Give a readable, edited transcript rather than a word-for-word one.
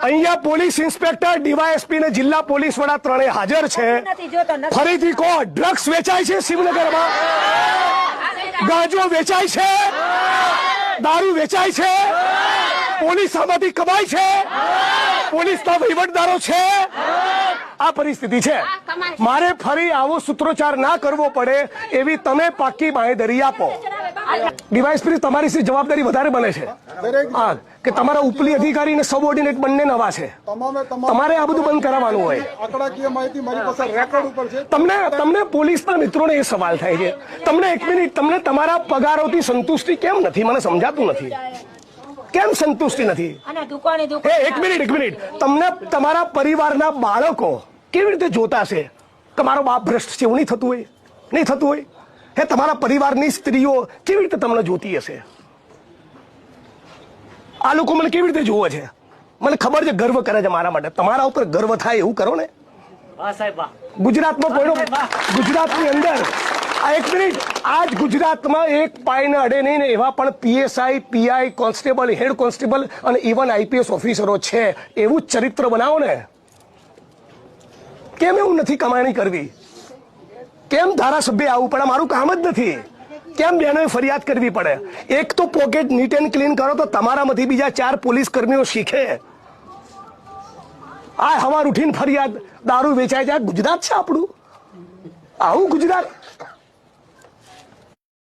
અહીંયા police inspector, DYSP ને જિલ્લા પોલીસ વડા ત્રણેય હાજર છે. ફરીથી કહો, ડ્રગ્સ વેચાય છે શિવનગરમાં? ગાંજો વેચાય છે? દારૂ વેચાય છે? પોલીસ આમાંથી કમાય છે? પોલીસના વહીવટદારો છે? આ પરિસ્થિતિ છે. મારે ફરી આવો સૂત્રોચ્ચાર ના કરવો પડે એવી તમે પાકી બાંહેધરી આપો. ડીવાયએસપી તમારી જવાબદારી વધારે બને છે કે તમારા ઉપલી અધિકારી ને સબઓર્ડિનેટ બંને નવા છે. તમારે આ બધું બંધ કરાવવાનું હોય. તમને પોલીસના મિત્રોને એ સવાલ થાય છે, તમને એક મિનિટ, તમને તમારા પગારોથી સંતુષ્ટિ કેમ નથી? મને સમજાતું નથી કેમ સંતુષ્ટિ નથી. એક મિનિટ, તમને તમારા પરિવારના બાળકો કેવી રીતે જોતા છે કે મારો બાપ ભ્રષ્ટ છે? એવું નહીં થતું હોય. હે, તમારા પરિવારની સ્ત્રીઓ કેવી રીતે તમને જોતી હશે? આ લોકો મને કેવી રીતે જોવે છે? મને ખબર છે, ગર્વ કરે છે મારા માટે. તમારા ઉપર ગર્વ થાય એવું કરો ને. ગુજરાતમાં ગુજરાતની અંદર એક મિનિટ, આજ ગુજરાતમાં એક પાયને અડે નહીં ને એવા પણ PSI, PI, constable, head constable અને ઇવન આઈપીએસ ઓફિસરો છે. એવું ચરિત્ર બનાવો ને. કેમ એવું નથી કમાણી કરવી? કેમ ધારાસભ્ય આવવું પડે? મારું કામ જ નથી. કેમ બહેનોએ ફરિયાદ કરવી પડે? એક તો પોકેટ નીટ એન્ડ ક્લીન કરો તો તમારામાંથી બીજા 4 પોલીસ કર્મીઓ શીખે. આ હવાર ઉઠીને ફરિયાદ, દારૂ વેચાય છે. ગુજરાત છે આપણું? આવું ગુજરાત?